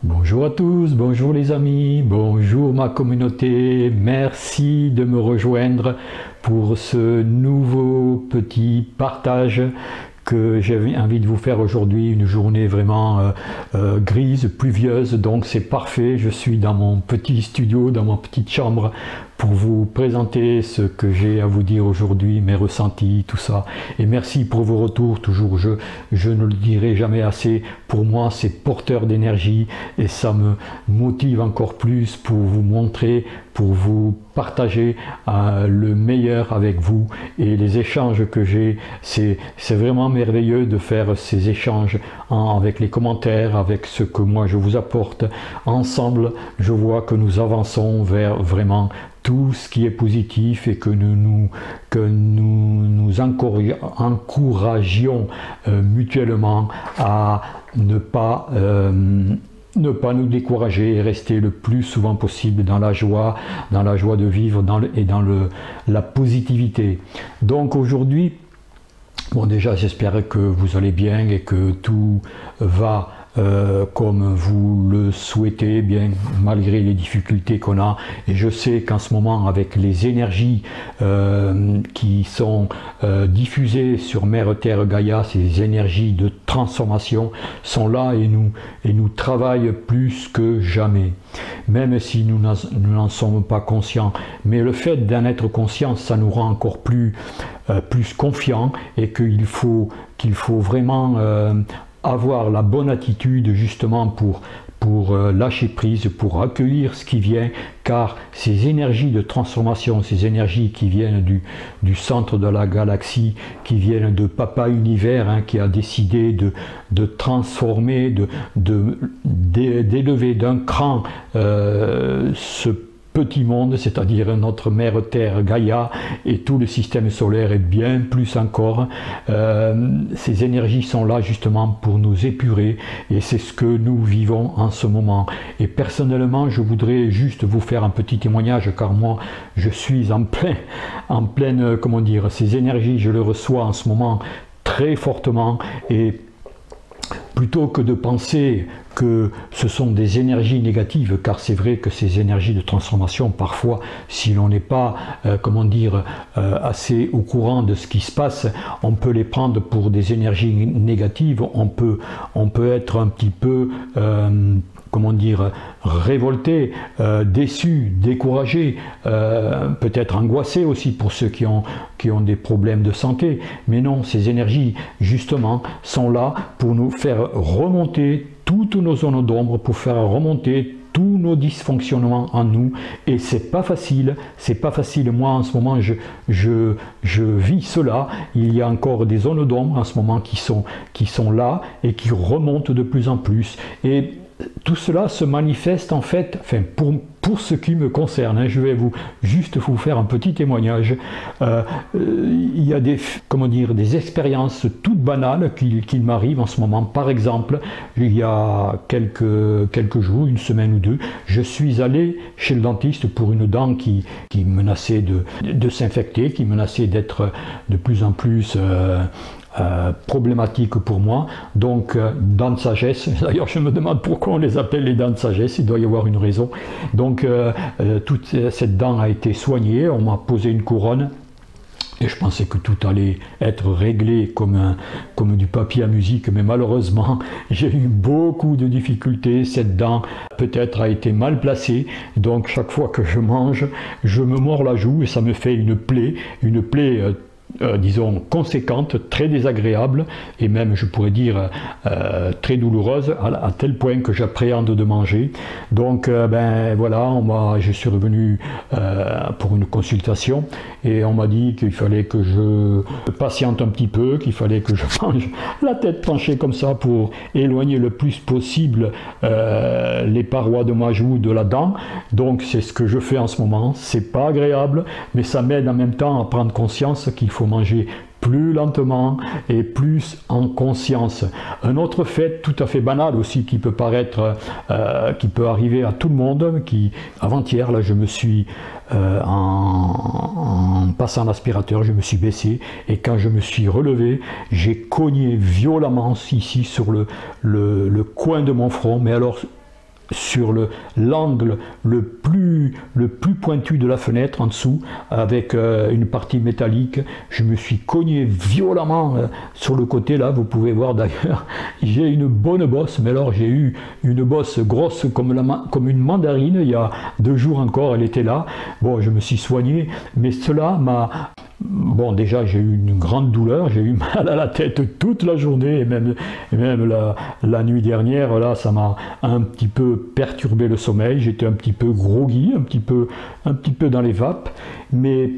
Bonjour à tous, bonjour les amis, bonjour ma communauté, merci de me rejoindre pour ce nouveau petit partage que j'ai envie de vous faire aujourd'hui, une journée vraiment grise, pluvieuse, donc c'est parfait, je suis dans mon petit studio, dans ma petite chambre pour vous présenter ce que j'ai à vous dire aujourd'hui, mes ressentis, tout ça. Et merci pour vos retours, toujours, je ne le dirai jamais assez, pour moi c'est porteur d'énergie et ça me motive encore plus pour vous montrer, pour vous partager le meilleur avec vous. Et les échanges que j'ai, c'est vraiment merveilleux de faire ces échanges avec les commentaires, avec ce que moi je vous apporte. Ensemble, je vois que nous avançons vers vraiment tout ce qui est positif et que nous encouragions mutuellement à ne pas nous décourager et rester le plus souvent possible dans la joie de vivre et dans la positivité. Donc aujourd'hui, bon déjà j'espère que vous allez bien et que tout va comme vous le souhaitez, bien malgré les difficultés qu'on a. Et je sais qu'en ce moment, avec les énergies qui sont diffusées sur Mère Terre Gaïa, ces énergies de transformation sont là et nous travaillent plus que jamais, même si nous n'en sommes pas conscients. Mais le fait d'en être conscient, ça nous rend encore plus confiants, et qu'il faut vraiment avoir la bonne attitude justement pour lâcher prise, pour accueillir ce qui vient, car ces énergies de transformation, ces énergies qui viennent du centre de la galaxie, qui viennent de Papa Univers, qui a décidé de transformer, d'élever d'un cran ce petit monde, c'est-à-dire notre mère Terre Gaïa et tout le système solaire, et bien plus encore. Ces énergies sont là justement pour nous épurer, et c'est ce que nous vivons en ce moment. Et personnellement, je voudrais juste vous faire un petit témoignage, car moi je suis en pleine, comment dire, ces énergies, je les reçois en ce moment très fortement. Et plutôt que de penser que ce sont des énergies négatives, car c'est vrai que ces énergies de transformation, parfois, si l'on n'est pas, assez au courant de ce qui se passe, on peut les prendre pour des énergies négatives, on peut être un petit peu révolté, déçu, découragé, peut-être angoissé aussi pour ceux qui ont des problèmes de santé. Mais non, ces énergies justement sont là pour nous faire remonter toutes nos zones d'ombre, pour faire remonter tous nos dysfonctionnements en nous. Et c'est pas facile, moi en ce moment je vis cela. Il y a encore des zones d'ombre en ce moment qui sont là et qui remontent de plus en plus. Et tout cela se manifeste en fait, pour ce qui me concerne, je vais juste vous faire un petit témoignage. Il y a des expériences toutes banales qui m'arrivent en ce moment. Par exemple, il y a quelques jours, une semaine ou deux, je suis allé chez le dentiste pour une dent qui menaçait de s'infecter, qui menaçait d'être de plus en plus problématique pour moi. Donc dents de sagesse, d'ailleurs je me demande pourquoi on les appelle les dents de sagesse, il doit y avoir une raison. Donc toute cette dent a été soignée, on m'a posé une couronne et je pensais que tout allait être réglé comme du papier à musique, mais malheureusement j'ai eu beaucoup de difficultés. Cette dent peut-être a été mal placée, donc chaque fois que je mange, je me mords la joue et ça me fait une plaie disons conséquente, très désagréable, et même je pourrais dire très douloureuse, à tel point que j'appréhende de manger. Donc voilà, je suis revenu pour une consultation et on m'a dit qu'il fallait que je patiente un petit peu, qu'il fallait que je mange la tête penchée comme ça pour éloigner le plus possible les parois de ma joue de la dent. Donc c'est ce que je fais en ce moment. C'est pas agréable, mais ça m'aide en même temps à prendre conscience qu'il faut manger plus lentement et plus en conscience. Un autre fait tout à fait banal aussi qui peut paraître, qui peut arriver à tout le monde, avant-hier là je me suis en passant l'aspirateur, je me suis baissé et quand je me suis relevé, j'ai cogné violemment ici sur le coin de mon front, mais alors sur l'angle le plus pointu de la fenêtre en dessous, avec une partie métallique. Je me suis cogné violemment sur le côté là, vous pouvez voir d'ailleurs, j'ai une bonne bosse, mais alors j'ai eu une bosse grosse comme une mandarine. Il y a 2 jours encore, elle était là. Bon, je me suis soigné, mais cela m'a... Bon, déjà j'ai eu une grande douleur, j'ai eu mal à la tête toute la journée, et même la nuit dernière, là, ça m'a un petit peu perturbé le sommeil. J'étais un petit peu groggy, un petit peu dans les vapes, mais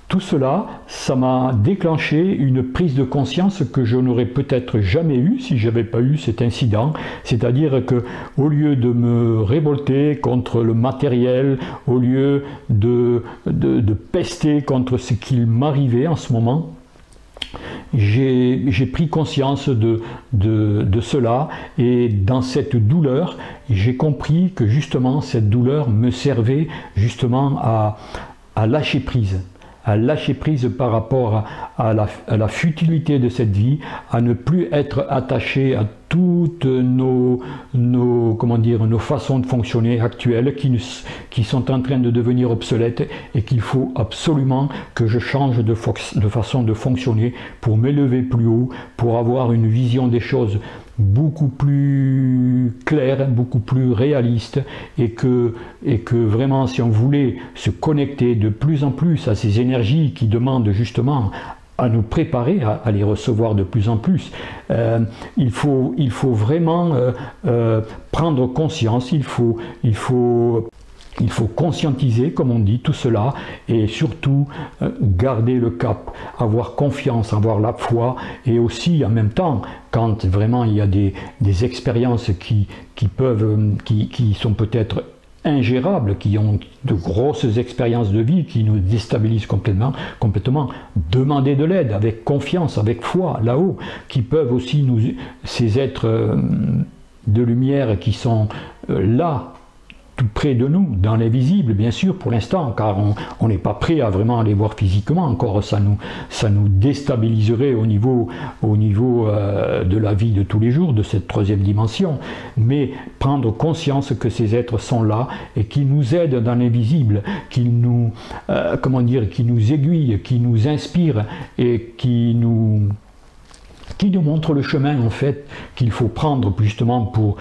tout cela, ça m'a déclenché une prise de conscience que je n'aurais peut-être jamais eue si je n'avais pas eu cet incident. C'est-à-dire que, au lieu de me révolter contre le matériel, au lieu de pester contre ce qu'il m'arrivait en ce moment, j'ai pris conscience de cela, et dans cette douleur, j'ai compris que justement cette douleur me servait justement à lâcher prise. À lâcher prise par rapport à la futilité de cette vie, à ne plus être attaché à toutes nos façons de fonctionner actuelles qui sont en train de devenir obsolètes, et qu'il faut absolument que je change de façon de fonctionner pour m'élever plus haut, pour avoir une vision des choses beaucoup plus claire, beaucoup plus réaliste, et que vraiment, si on voulait se connecter de plus en plus à ces énergies qui demandent justement à nous préparer à les recevoir de plus en plus, il faut vraiment prendre conscience, il faut conscientiser, comme on dit, tout cela, et surtout garder le cap, avoir confiance, avoir la foi, et aussi en même temps, quand vraiment il y a des expériences qui sont peut-être ingérables, qui ont de grosses expériences de vie qui nous déstabilisent complètement, demander de l'aide avec confiance, avec foi, là-haut, qui peuvent aussi ces êtres de lumière qui sont là, tout près de nous, dans l'invisible, bien sûr, pour l'instant, car on n'est pas prêt à vraiment les voir physiquement encore. Ça nous déstabiliserait au niveau de la vie de tous les jours, de cette 3e dimension. Mais prendre conscience que ces êtres sont là et qui nous aident dans l'invisible, qui nous aiguillent, qui nous inspirent, et qui nous montre le chemin en fait qu'il faut prendre justement pour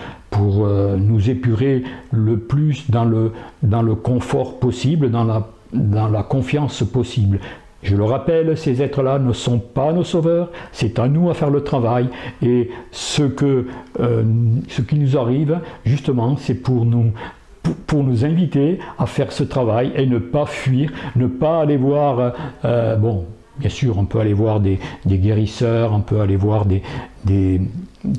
nous épurer le plus dans le confort possible, dans la confiance possible. Je le rappelle, ces êtres-là ne sont pas nos sauveurs, c'est à nous à faire le travail, et ce qui nous arrive justement, c'est pour nous inviter à faire ce travail et ne pas fuir, ne pas aller voir bien sûr, on peut aller voir des guérisseurs, on peut aller voir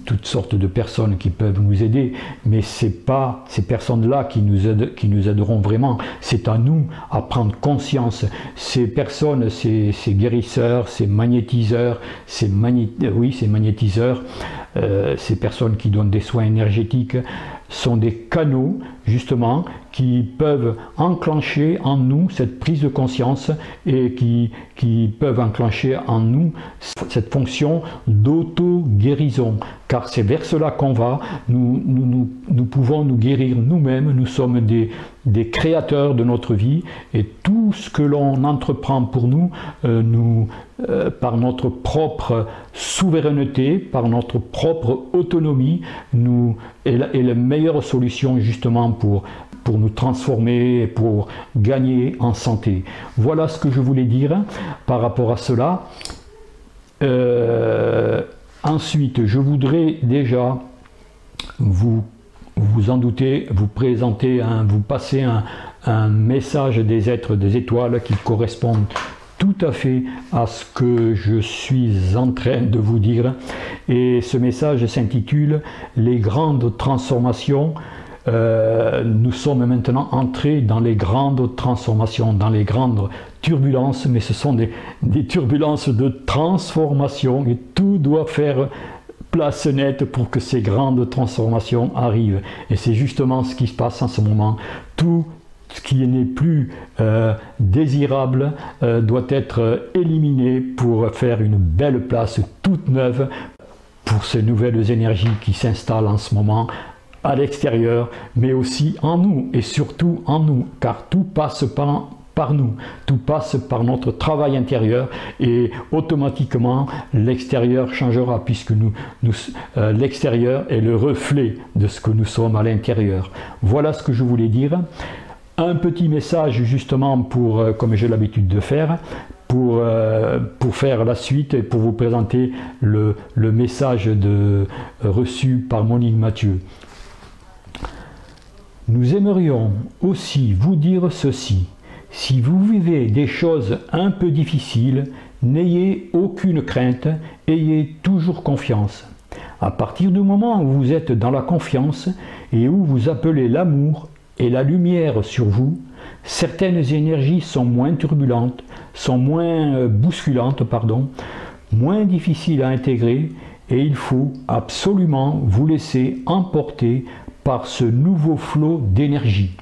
toutes sortes de personnes qui peuvent nous aider, mais ce n'est pas ces personnes-là qui nous aideront vraiment. C'est à nous à prendre conscience. Ces personnes, ces guérisseurs, ces magnétiseurs, ces magnétiseurs, ces personnes qui donnent des soins énergétiques, sont des canaux justement qui peuvent enclencher en nous cette prise de conscience, et qui peuvent enclencher en nous cette fonction d'auto-guérison, car c'est vers cela qu'on va. Nous pouvons nous guérir nous-mêmes, nous sommes des créateurs de notre vie, et tout ce que l'on entreprend pour nous, par notre propre souveraineté, par notre propre autonomie, est la meilleure solution justement pour nous transformer, pour gagner en santé. Voilà ce que je voulais dire par rapport à cela. Ensuite, je voudrais déjà vous en doutez, vous passer un message des êtres des étoiles qui correspondent tout à fait à ce que je suis en train de vous dire. Et ce message s'intitule « Les grandes transformations ». Nous sommes maintenant entrés dans les grandes transformations, dans les grandes turbulences, mais ce sont des turbulences de transformation, et tout doit faire place nette pour que ces grandes transformations arrivent. Et c'est justement ce qui se passe en ce moment. Tout ce qui n'est plus désirable doit être éliminé pour faire une belle place toute neuve pour ces nouvelles énergies qui s'installent en ce moment à l'extérieur, mais aussi en nous, et surtout en nous, car tout passe par nous, tout passe par notre travail intérieur, et automatiquement l'extérieur changera, puisque l'extérieur est le reflet de ce que nous sommes à l'intérieur. Voilà ce que je voulais dire. Un petit message justement pour, comme j'ai l'habitude de faire, pour faire la suite et pour vous présenter le message reçu par Monique Mathieu. Nous aimerions aussi vous dire ceci. Si vous vivez des choses un peu difficiles, n'ayez aucune crainte, ayez toujours confiance. À partir du moment où vous êtes dans la confiance et où vous appelez l'amour et la lumière sur vous, certaines énergies sont moins turbulentes, sont moins bousculantes, moins difficiles à intégrer, et il faut absolument vous laisser emporter par ce nouveau flot d'énergie.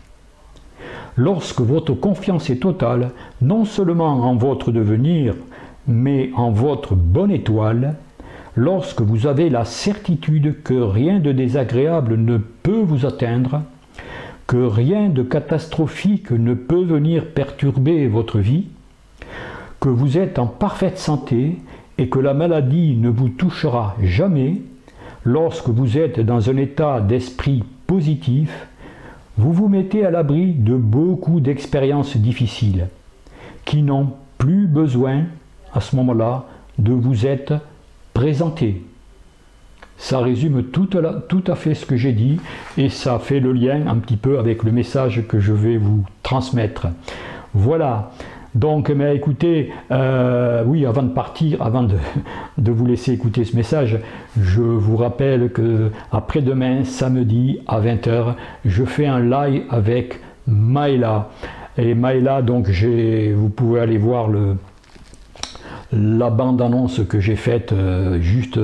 Lorsque votre confiance est totale, non seulement en votre devenir, mais en votre bonne étoile, lorsque vous avez la certitude que rien de désagréable ne peut vous atteindre, que rien de catastrophique ne peut venir perturber votre vie, que vous êtes en parfaite santé et que la maladie ne vous touchera jamais, lorsque vous êtes dans un état d'esprit positif, vous vous mettez à l'abri de beaucoup d'expériences difficiles qui n'ont plus besoin, à ce moment-là, de vous être présentées. Ça résume tout à fait ce que j'ai dit et ça fait le lien un petit peu avec le message que je vais vous transmettre. Voilà. Donc, mais écoutez, oui, avant de partir, avant de vous laisser écouter ce message, je vous rappelle que après-demain, samedi à 20 h, je fais un live avec Maëla. Et Maëla, donc, vous pouvez aller voir la bande-annonce que j'ai faite juste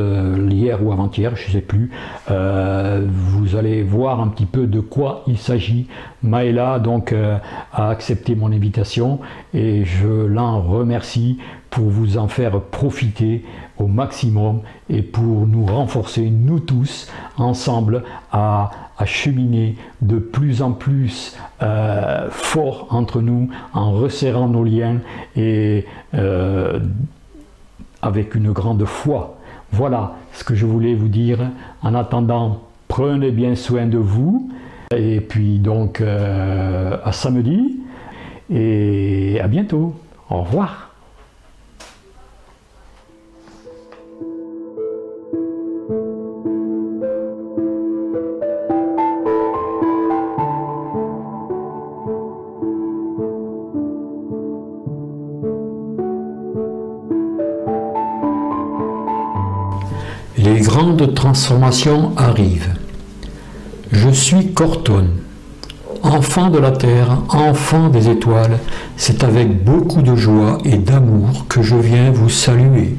hier ou avant-hier, je ne sais plus. Vous allez voir un petit peu de quoi il s'agit. Maëla donc a accepté mon invitation et je l'en remercie pour vous en faire profiter au maximum et pour nous renforcer, nous tous, ensemble, à cheminer de plus en plus fort entre nous, en resserrant nos liens et avec une grande foi. Voilà ce que je voulais vous dire. En attendant, prenez bien soin de vous. Et puis donc à samedi. Et à bientôt. Au revoir. Les grandes transformations arrivent. Je suis Corton, enfant de la terre, enfant des étoiles. C'est avec beaucoup de joie et d'amour que je viens vous saluer.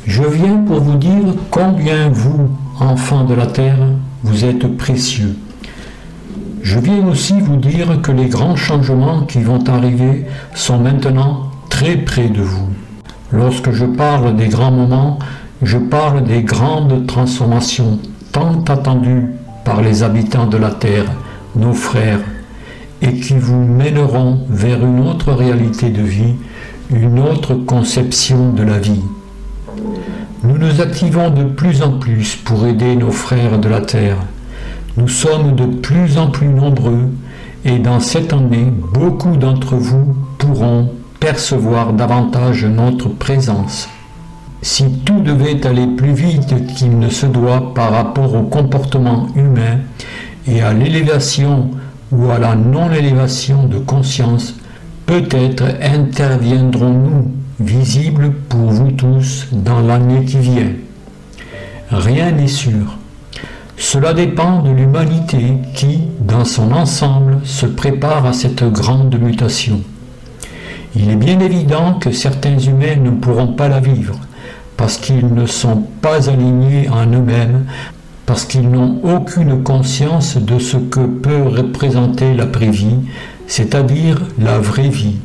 Je viens pour vous dire combien vous, enfants de la terre, vous êtes précieux. Je viens aussi vous dire que les grands changements qui vont arriver sont maintenant très près de vous. Lorsque je parle des grands moments, je parle des grandes transformations tant attendues par les habitants de la Terre, nos frères, et qui vous mèneront vers une autre réalité de vie, une autre conception de la vie. Nous nous activons de plus en plus pour aider nos frères de la Terre. Nous sommes de plus en plus nombreux et dans cette année, beaucoup d'entre vous pourront percevoir davantage notre présence. Si tout devait aller plus vite qu'il ne se doit par rapport au comportement humain et à l'élévation ou à la non-élévation de conscience, peut-être interviendrons-nous visibles pour vous tous dans l'année qui vient. Rien n'est sûr. Cela dépend de l'humanité qui, dans son ensemble, se prépare à cette grande mutation. Il est bien évident que certains humains ne pourront pas la vivre, parce qu'ils ne sont pas alignés en eux-mêmes, parce qu'ils n'ont aucune conscience de ce que peut représenter l'après-vie, c'est-à-dire la vraie vie,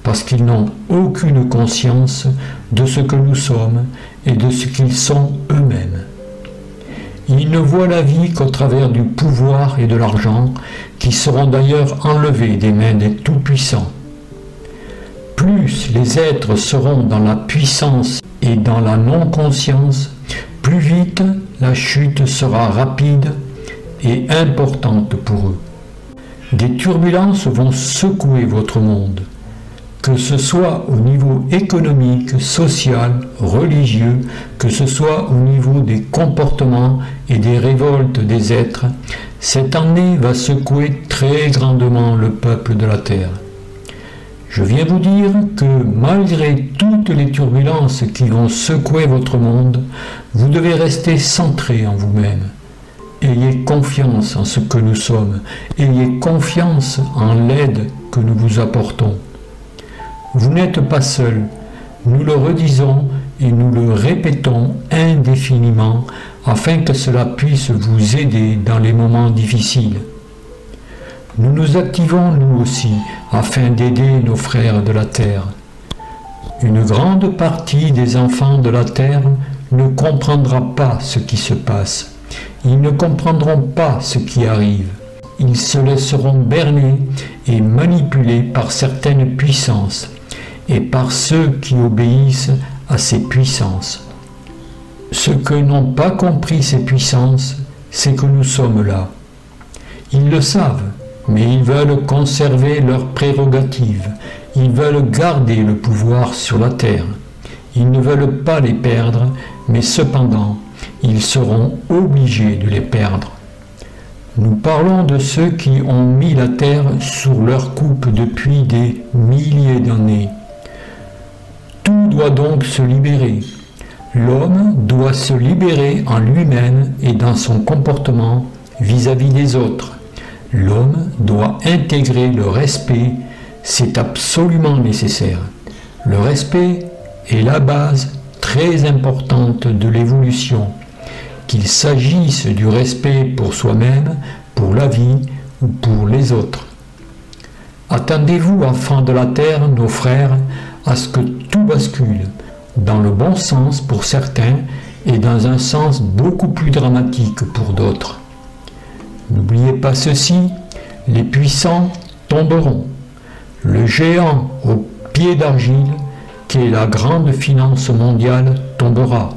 parce qu'ils n'ont aucune conscience de ce que nous sommes et de ce qu'ils sont eux-mêmes. Ils ne voient la vie qu'au travers du pouvoir et de l'argent, qui seront d'ailleurs enlevés des mains des Tout-Puissants. Plus les êtres seront dans la puissance et dans la non-conscience, plus vite la chute sera rapide et importante pour eux. Des turbulences vont secouer votre monde, que ce soit au niveau économique, social, religieux, que ce soit au niveau des comportements et des révoltes des êtres. Cette année va secouer très grandement le peuple de la Terre. Je viens vous dire que malgré toutes les turbulences qui vont secouer votre monde, vous devez rester centré en vous-même. Ayez confiance en ce que nous sommes, ayez confiance en l'aide que nous vous apportons. Vous n'êtes pas seul, nous le redisons et nous le répétons indéfiniment afin que cela puisse vous aider dans les moments difficiles. Nous nous activons nous aussi afin d'aider nos frères de la terre. Une grande partie des enfants de la terre ne comprendra pas ce qui se passe. Ils ne comprendront pas ce qui arrive. Ils se laisseront berner et manipuler par certaines puissances et par ceux qui obéissent à ces puissances. Ce que n'ont pas compris ces puissances, c'est que nous sommes là. Ils le savent, mais ils veulent conserver leurs prérogatives. Ils veulent garder le pouvoir sur la terre. Ils ne veulent pas les perdre, mais cependant, ils seront obligés de les perdre. Nous parlons de ceux qui ont mis la terre sur leur coupe depuis des milliers d'années. Tout doit donc se libérer. L'homme doit se libérer en lui-même et dans son comportement vis-à-vis des autres. L'homme doit intégrer le respect, c'est absolument nécessaire. Le respect est la base très importante de l'évolution, qu'il s'agisse du respect pour soi-même, pour la vie ou pour les autres. Attendez-vous, enfants de la terre, nos frères, à ce que tout bascule, dans le bon sens pour certains et dans un sens beaucoup plus dramatique pour d'autres. N'oubliez pas ceci, les puissants tomberont. Le géant au pied d'argile, qui est la grande finance mondiale, tombera.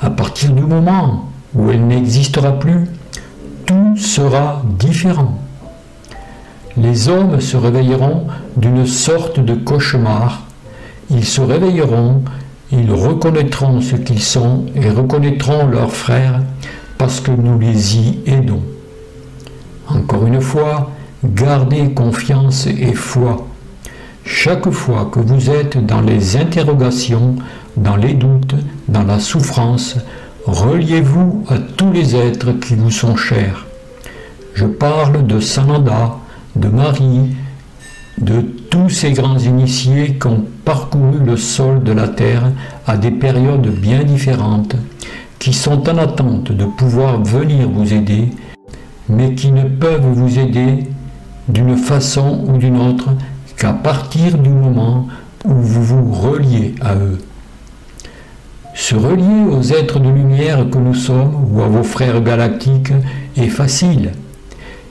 À partir du moment où elle n'existera plus, tout sera différent. Les hommes se réveilleront d'une sorte de cauchemar. Ils se réveilleront, ils reconnaîtront ce qu'ils sont et reconnaîtront leurs frères parce que nous les y aidons. Encore une fois, gardez confiance et foi. Chaque fois que vous êtes dans les interrogations, dans les doutes, dans la souffrance, reliez-vous à tous les êtres qui vous sont chers. Je parle de Sananda, de Marie, de tous ces grands initiés qui ont parcouru le sol de la terre à des périodes bien différentes, qui sont en attente de pouvoir venir vous aider, mais qui ne peuvent vous aider d'une façon ou d'une autre qu'à partir du moment où vous vous reliez à eux. Se relier aux êtres de lumière que nous sommes ou à vos frères galactiques est facile.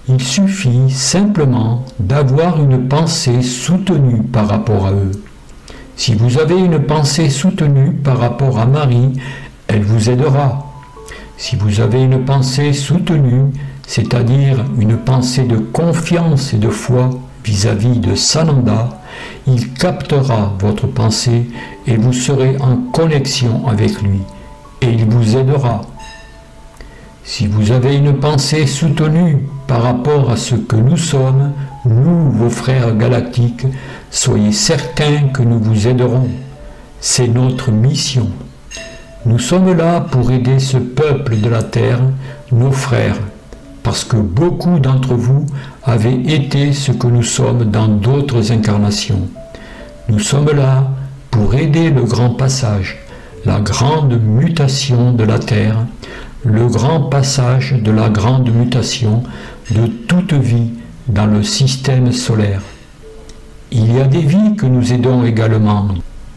Il suffit simplement d'avoir une pensée soutenue par rapport à eux. Si vous avez une pensée soutenue par rapport à Marie, elle vous aidera. Si vous avez une pensée soutenue, c'est-à-dire une pensée de confiance et de foi vis-à-vis de Sananda, il captera votre pensée et vous serez en connexion avec lui et il vous aidera. Si vous avez une pensée soutenue par rapport à ce que nous sommes, nous, vos frères galactiques, soyez certains que nous vous aiderons. C'est notre mission. Nous sommes là pour aider ce peuple de la terre, nos frères, parce que beaucoup d'entre vous avez été ce que nous sommes dans d'autres incarnations. Nous sommes là pour aider le grand passage, la grande mutation de la terre, le grand passage de la grande mutation de toute vie dans le système solaire. Il y a des vies que nous aidons également,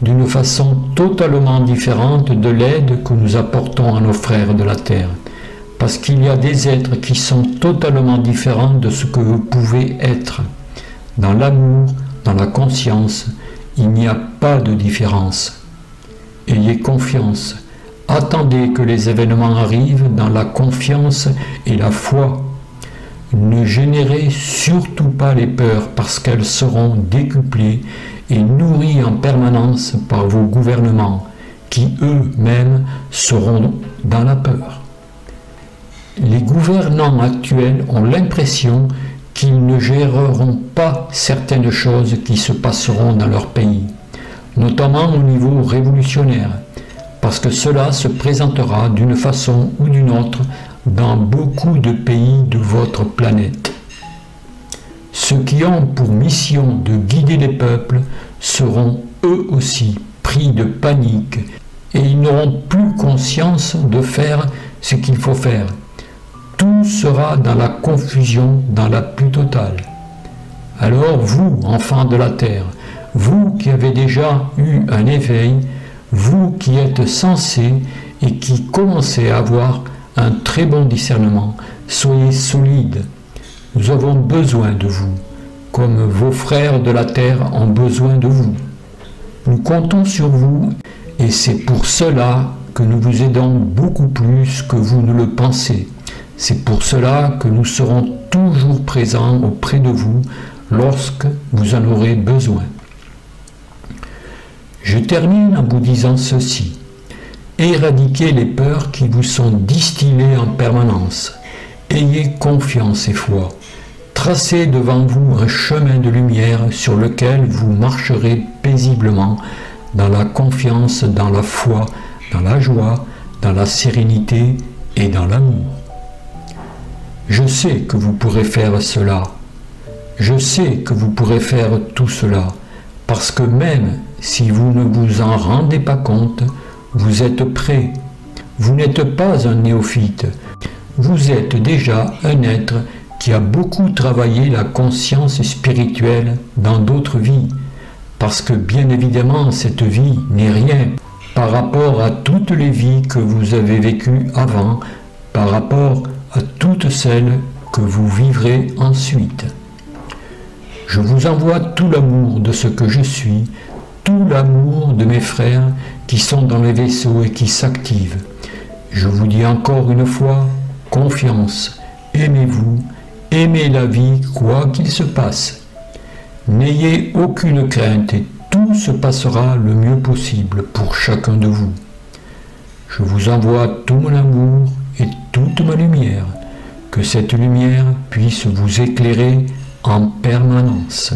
d'une façon totalement différente de l'aide que nous apportons à nos frères de la terre. parce qu'il y a des êtres qui sont totalement différents de ce que vous pouvez être. Dans l'amour, dans la conscience, il n'y a pas de différence. Ayez confiance. Attendez que les événements arrivent dans la confiance et la foi. Ne générez surtout pas les peurs parce qu'elles seront décuplées et nourries en permanence par vos gouvernements qui eux-mêmes seront dans la peur. Les gouvernants actuels ont l'impression qu'ils ne géreront pas certaines choses qui se passeront dans leur pays, notamment au niveau révolutionnaire, parce que cela se présentera d'une façon ou d'une autre dans beaucoup de pays de votre planète. Ceux qui ont pour mission de guider les peuples seront eux aussi pris de panique et ils n'auront plus conscience de faire ce qu'il faut faire. Tout sera dans la confusion, dans la plus totale. Alors vous, enfants de la terre, vous qui avez déjà eu un éveil, vous qui êtes sensés et qui commencez à avoir un très bon discernement, soyez solides. Nous avons besoin de vous, comme vos frères de la terre ont besoin de vous. Nous comptons sur vous et c'est pour cela que nous vous aidons beaucoup plus que vous ne le pensez. C'est pour cela que nous serons toujours présents auprès de vous lorsque vous en aurez besoin. Je termine en vous disant ceci. Éradiquez les peurs qui vous sont distillées en permanence. Ayez confiance et foi. Tracez devant vous un chemin de lumière sur lequel vous marcherez paisiblement dans la confiance, dans la foi, dans la joie, dans la sérénité et dans l'amour. Je sais que vous pourrez faire cela. Je sais que vous pourrez faire tout cela, parce que même si vous ne vous en rendez pas compte, vous êtes prêt. Vous n'êtes pas un néophyte. Vous êtes déjà un être qui a beaucoup travaillé la conscience spirituelle dans d'autres vies, parce que bien évidemment cette vie n'est rien par rapport à toutes les vies que vous avez vécues avant, par rapport à toutes celles que vous vivrez ensuite. Je vous envoie tout l'amour de ce que je suis, tout l'amour de mes frères qui sont dans les vaisseaux et qui s'activent. Je vous dis encore une fois, confiance, aimez-vous, aimez la vie quoi qu'il se passe. N'ayez aucune crainte et tout se passera le mieux possible pour chacun de vous. Je vous envoie tout mon amour et toute ma lumière, que cette lumière puisse vous éclairer en permanence.